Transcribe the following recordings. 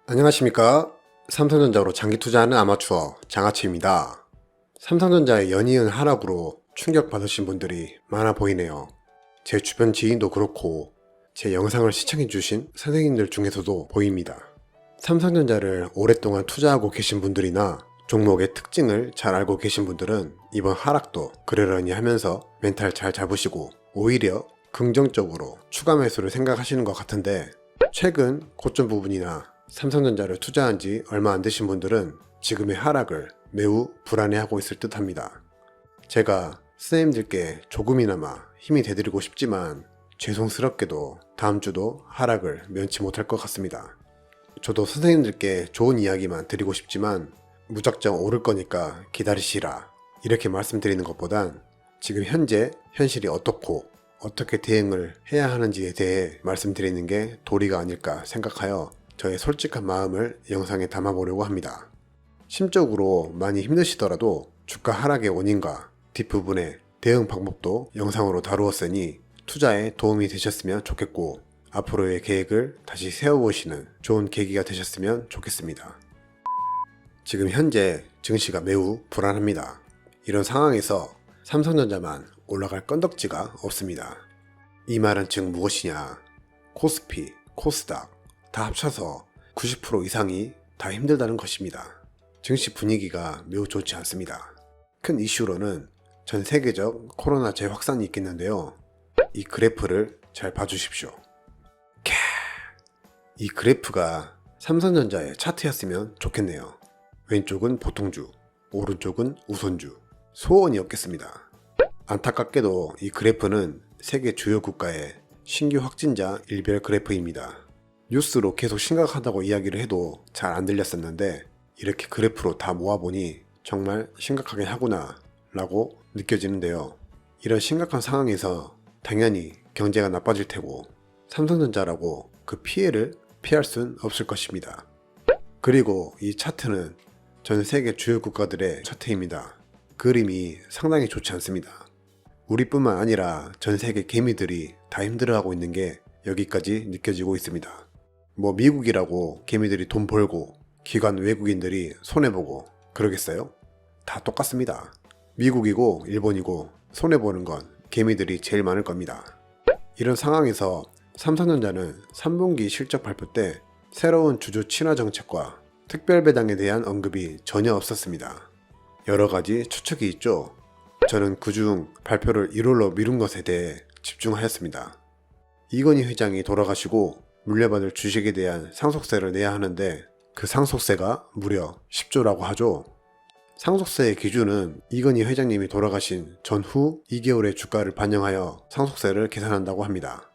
안녕하십니까. 삼성전자로 장기 투자하는 아마추어 장아치입니다. 삼성전자의 연이은 하락으로 충격받으신 분들이 많아 보이네요. 제 주변 지인도 그렇고 제 영상을 시청해주신 선생님들 중에서도 보입니다. 삼성전자를 오랫동안 투자하고 계신 분들이나 종목의 특징을 잘 알고 계신 분들은 이번 하락도 그러려니 하면서 멘탈 잘 잡으시고 오히려 긍정적으로 추가 매수를 생각하시는 것 같은데, 최근 고점 부분이나 삼성전자를 투자한 지 얼마 안 되신 분들은 지금의 하락을 매우 불안해하고 있을 듯 합니다. 제가 선생님들께 조금이나마 힘이 되드리고 싶지만 죄송스럽게도 다음 주도 하락을 면치 못할 것 같습니다. 저도 선생님들께 좋은 이야기만 드리고 싶지만 무작정 오를 거니까 기다리시라 이렇게 말씀드리는 것보단 지금 현재 현실이 어떻고 어떻게 대응을 해야 하는지에 대해 말씀드리는 게 도리가 아닐까 생각하여 저의 솔직한 마음을 영상에 담아보려고 합니다. 심적으로 많이 힘드시더라도 주가 하락의 원인과 뒷부분의 대응 방법도 영상으로 다루었으니 투자에 도움이 되셨으면 좋겠고 앞으로의 계획을 다시 세워보시는 좋은 계기가 되셨으면 좋겠습니다. 지금 현재 증시가 매우 불안합니다. 이런 상황에서 삼성전자만 올라갈 건덕지가 없습니다. 이 말은 즉 무엇이냐? 코스피, 코스닥 다 합쳐서 90% 이상이 다 힘들다는 것입니다. 증시 분위기가 매우 좋지 않습니다. 큰 이슈로는 전 세계적 코로나 재확산이 있겠는데요. 이 그래프를 잘 봐주십시오. 이 그래프가 삼성전자의 차트였으면 좋겠네요. 왼쪽은 보통주, 오른쪽은 우선주, 소원이 없겠습니다. 안타깝게도 이 그래프는 세계 주요 국가의 신규 확진자 일별 그래프입니다. 뉴스로 계속 심각하다고 이야기를 해도 잘 안 들렸었는데 이렇게 그래프로 다 모아보니 정말 심각하긴 하구나 라고 느껴지는데요. 이런 심각한 상황에서 당연히 경제가 나빠질 테고 삼성전자라고 그 피해를 피할 순 없을 것입니다. 그리고 이 차트는 전 세계 주요 국가들의 차트입니다. 그림이 상당히 좋지 않습니다. 우리뿐만 아니라 전 세계 개미들이 다 힘들어하고 있는 게 여기까지 느껴지고 있습니다. 뭐 미국이라고 개미들이 돈 벌고 기관 외국인들이 손해보고 그러겠어요? 다 똑같습니다. 미국이고 일본이고 손해보는 건 개미들이 제일 많을 겁니다. 이런 상황에서 삼성전자는 3분기 실적 발표 때 새로운 주주 친화 정책과 특별 배당에 대한 언급이 전혀 없었습니다. 여러 가지 추측이 있죠. 저는 그중 발표를 1월로 미룬 것에 대해 집중하였습니다. 이건희 회장이 돌아가시고 물려받을 주식에 대한 상속세를 내야 하는데 그 상속세가 무려 10조라고 하죠. 상속세의 기준은 이건희 회장님이 돌아가신 전후 2개월의 주가를 반영하여 상속세를 계산한다고 합니다.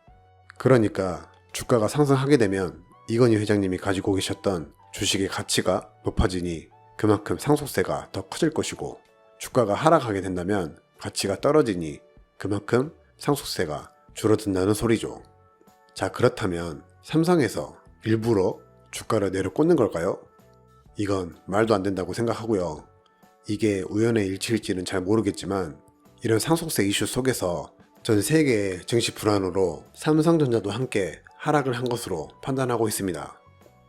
그러니까 주가가 상승하게 되면 이건희 회장님이 가지고 계셨던 주식의 가치가 높아지니 그만큼 상속세가 더 커질 것이고, 주가가 하락하게 된다면 가치가 떨어지니 그만큼 상속세가 줄어든다는 소리죠. 자, 그렇다면 삼성에서 일부러 주가를 내려 꽂는 걸까요? 이건 말도 안 된다고 생각하고요. 이게 우연의 일치일지는 잘 모르겠지만 이런 상속세 이슈 속에서 전 세계의 증시 불안으로 삼성전자도 함께 하락을 한 것으로 판단하고 있습니다.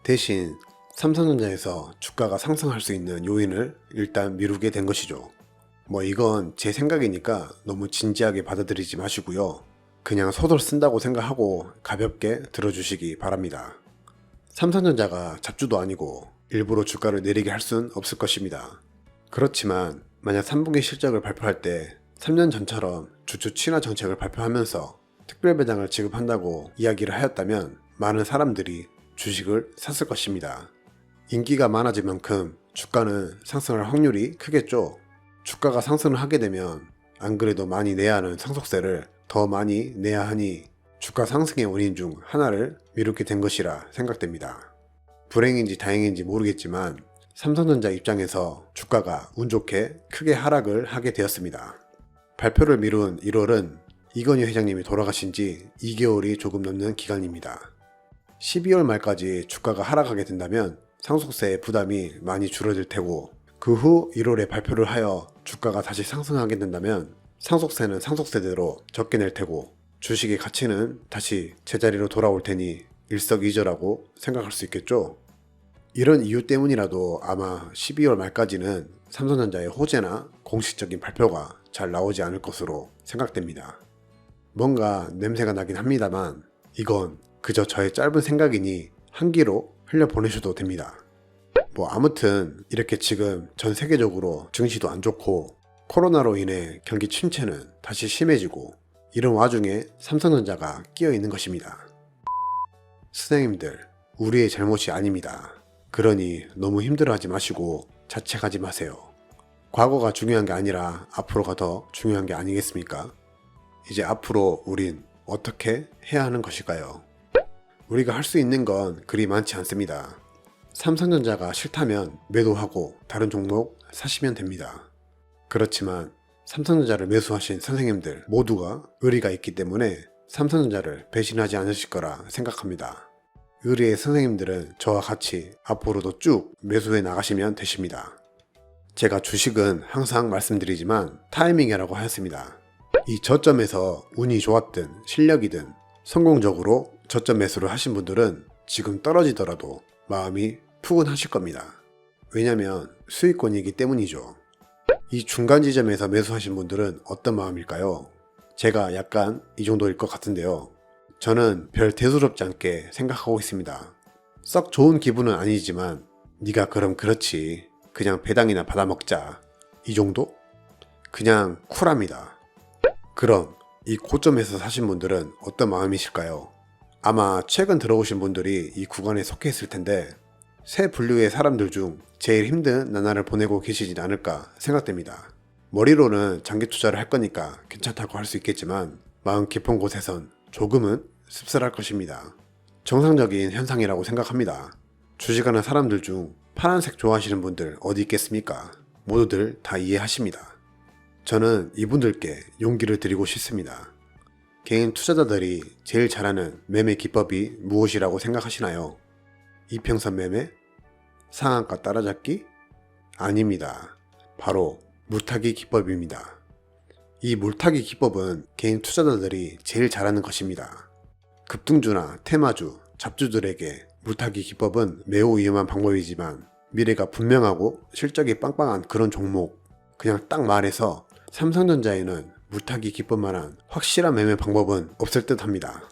대신 삼성전자에서 주가가 상승할 수 있는 요인을 일단 미루게 된 것이죠. 뭐 이건 제 생각이니까 너무 진지하게 받아들이지 마시고요. 그냥 소설 쓴다고 생각하고 가볍게 들어주시기 바랍니다. 삼성전자가 잡주도 아니고 일부러 주가를 내리게 할 순 없을 것입니다. 그렇지만 만약 3분기 실적을 발표할 때 3년 전처럼 주주 친화 정책을 발표하면서 특별 배당을 지급한다고 이야기를 하였다면 많은 사람들이 주식을 샀을 것입니다. 인기가 많아진 만큼 주가는 상승할 확률이 크겠죠. 주가가 상승을 하게 되면 안 그래도 많이 내야 하는 상속세를 더 많이 내야 하니 주가 상승의 원인 중 하나를 미루게 된 것이라 생각됩니다. 불행인지 다행인지 모르겠지만 삼성전자 입장에서 주가가 운 좋게 크게 하락을 하게 되었습니다. 발표를 미룬 1월은 이건희 회장님이 돌아가신 지 2개월이 조금 넘는 기간입니다. 12월 말까지 주가가 하락하게 된다면 상속세의 부담이 많이 줄어들 테고, 그 후 1월에 발표를 하여 주가가 다시 상승하게 된다면 상속세는 상속세대로 적게 낼 테고 주식의 가치는 다시 제자리로 돌아올 테니 일석이조라고 생각할 수 있겠죠. 이런 이유 때문이라도 아마 12월 말까지는 삼성전자의 호재나 공식적인 발표가 잘 나오지 않을 것으로 생각됩니다. 뭔가 냄새가 나긴 합니다만 이건 그저 저의 짧은 생각이니 한 귀로 흘려보내셔도 됩니다. 아무튼 이렇게 지금 전 세계적으로 증시도 안 좋고 코로나로 인해 경기 침체는 다시 심해지고 이런 와중에 삼성전자가 끼어 있는 것입니다. 선생님들, 우리의 잘못이 아닙니다. 그러니 너무 힘들어하지 마시고 자책하지 마세요. 과거가 중요한 게 아니라 앞으로가 더 중요한 게 아니겠습니까? 이제 앞으로 우린 어떻게 해야 하는 것일까요? 우리가 할 수 있는 건 그리 많지 않습니다. 삼성전자가 싫다면 매도하고 다른 종목 사시면 됩니다. 그렇지만 삼성전자를 매수하신 선생님들 모두가 의리가 있기 때문에 삼성전자를 배신하지 않으실 거라 생각합니다. 의리의 선생님들은 저와 같이 앞으로도 쭉 매수해 나가시면 되십니다. 제가 주식은 항상 말씀드리지만 타이밍이라고 하였습니다. 이 저점에서 운이 좋았든 실력이든 성공적으로 저점 매수를 하신 분들은 지금 떨어지더라도 마음이 푸근하실 겁니다. 왜냐면 수익권이기 때문이죠. 이 중간 지점에서 매수하신 분들은 어떤 마음일까요? 제가 약간 이 정도일 것 같은데요. 저는 별 대수롭지 않게 생각하고 있습니다. 썩 좋은 기분은 아니지만 네가 그럼 그렇지, 그냥 배당이나 받아먹자, 이 정도? 그냥 쿨합니다. 그럼 이 고점에서 사신 분들은 어떤 마음이실까요? 아마 최근 들어오신 분들이 이 구간에 속해 있을 텐데 새 분류의 사람들 중 제일 힘든 나날을 보내고 계시지 않을까 생각됩니다. 머리로는 장기 투자를 할 거니까 괜찮다고 할 수 있겠지만 마음 깊은 곳에선 조금은 씁쓸할 것입니다. 정상적인 현상이라고 생각합니다. 주식하는 사람들 중 파란색 좋아하시는 분들 어디 있겠습니까? 모두들 다 이해하십니다. 저는 이분들께 용기를 드리고 싶습니다. 개인 투자자들이 제일 잘하는 매매 기법이 무엇이라고 생각하시나요? 이평선 매매? 상한가 따라잡기? 아닙니다. 바로 물타기 기법입니다. 이 물타기 기법은 개인 투자자들이 제일 잘하는 것입니다. 급등주나 테마주, 잡주들에게 물타기 기법은 매우 위험한 방법이지만 미래가 분명하고 실적이 빵빵한 그런 종목, 그냥 딱 말해서 삼성전자에는 물타기 기법만한 확실한 매매 방법은 없을 듯 합니다.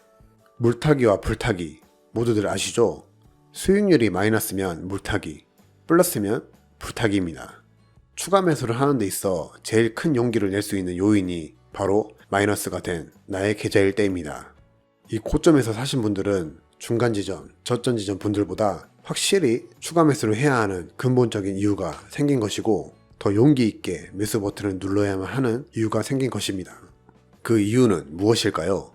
물타기와 불타기 모두들 아시죠? 수익률이 마이너스면 물타기, 플러스면 불타기입니다. 추가 매수를 하는 데 있어 제일 큰 용기를 낼 수 있는 요인이 바로 마이너스가 된 나의 계좌일 때입니다. 이 고점에서 사신 분들은 중간 지점, 저점 지점 분들보다 확실히 추가 매수를 해야 하는 근본적인 이유가 생긴 것이고 더 용기 있게 매수 버튼을 눌러야만 하는 이유가 생긴 것입니다. 그 이유는 무엇일까요?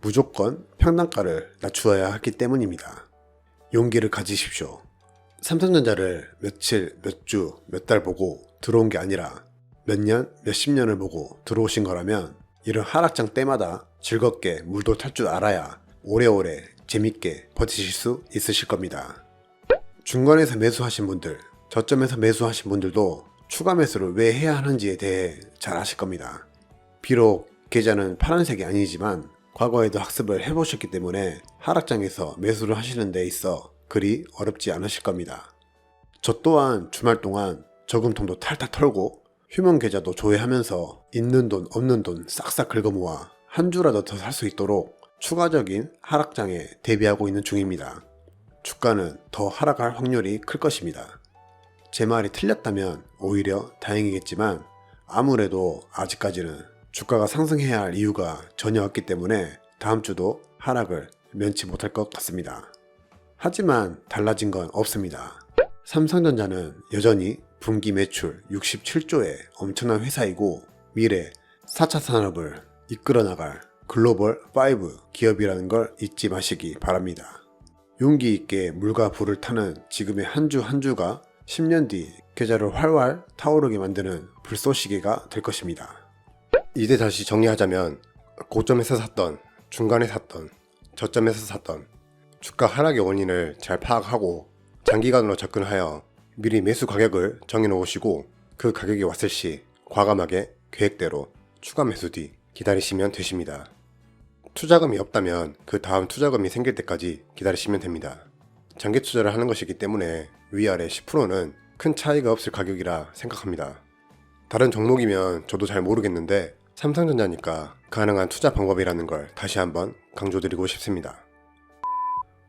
무조건 평단가를 낮추어야 하기 때문입니다. 용기를 가지십시오. 삼성전자를 며칠, 몇 주, 몇 달 보고 들어온 게 아니라 몇 년, 몇십 년을 보고 들어오신 거라면 이런 하락장 때마다 즐겁게 물도 탈 줄 알아야 오래오래 재밌게 버티실 수 있으실 겁니다. 중간에서 매수하신 분들, 저점에서 매수하신 분들도 추가 매수를 왜 해야 하는지에 대해 잘 아실 겁니다. 비록 계좌는 파란색이 아니지만 과거에도 학습을 해보셨기 때문에 하락장에서 매수를 하시는 데 있어 그리 어렵지 않으실 겁니다. 저 또한 주말 동안 저금통도 탈탈 털고 휴먼 계좌도 조회하면서 있는 돈 없는 돈 싹싹 긁어모아 한 주라도 더 살 수 있도록 추가적인 하락장에 대비하고 있는 중입니다. 주가는 더 하락할 확률이 클 것입니다. 제 말이 틀렸다면 오히려 다행이겠지만 아무래도 아직까지는 주가가 상승해야 할 이유가 전혀 없기 때문에 다음 주도 하락을 면치 못할 것 같습니다. 하지만 달라진 건 없습니다. 삼성전자는 여전히 분기 매출 67조의 엄청난 회사이고 미래 4차 산업을 이끌어 나갈 글로벌 5 기업이라는 걸 잊지 마시기 바랍니다. 용기 있게 물과 불을 타는 지금의 한 주 한 주가 10년 뒤 계좌를 활활 타오르게 만드는 불쏘시개가 될 것입니다. 이제 다시 정리하자면 고점에서 샀던, 중간에 샀던, 저점에서 샀던 주가 하락의 원인을 잘 파악하고 장기간으로 접근하여 미리 매수 가격을 정해놓으시고 그 가격이 왔을 시 과감하게 계획대로 추가 매수 뒤 기다리시면 되십니다. 투자금이 없다면 그 다음 투자금이 생길 때까지 기다리시면 됩니다. 장기 투자를 하는 것이기 때문에 위아래 10%는 큰 차이가 없을 가격이라 생각합니다. 다른 종목이면 저도 잘 모르겠는데 삼성전자니까 가능한 투자 방법이라는 걸 다시 한번 강조드리고 싶습니다.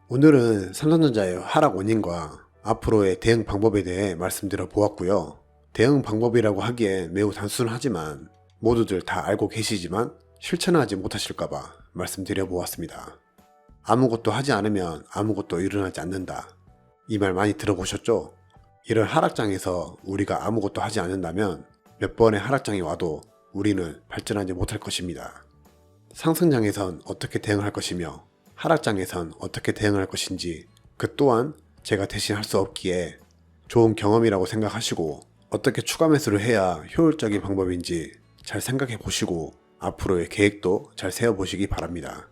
오늘은 삼성전자의 하락 원인과 앞으로의 대응 방법에 대해 말씀드려 보았고요. 대응 방법이라고 하기에 매우 단순하지만 모두들 다 알고 계시지만 실천하지 못하실까봐 말씀드려 보았습니다. 아무것도 하지 않으면 아무것도 일어나지 않는다. 이 말 많이 들어보셨죠? 이런 하락장에서 우리가 아무것도 하지 않는다면 몇 번의 하락장이 와도 우리는 발전하지 못할 것입니다. 상승장에선 어떻게 대응할 것이며 하락장에선 어떻게 대응할 것인지 그 또한 제가 대신 할 수 없기에 좋은 경험이라고 생각하시고 어떻게 추가 매수를 해야 효율적인 방법인지 잘 생각해 보시고 앞으로의 계획도 잘 세워보시기 바랍니다.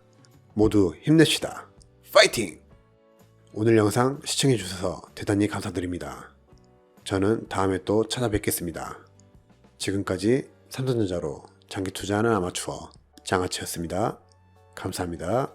모두 힘냅시다. 파이팅! 오늘 영상 시청해 주셔서 대단히 감사드립니다. 저는 다음에 또 찾아뵙겠습니다. 지금까지 삼성전자로 장기 투자하는 아마추어 장아치였습니다. 감사합니다.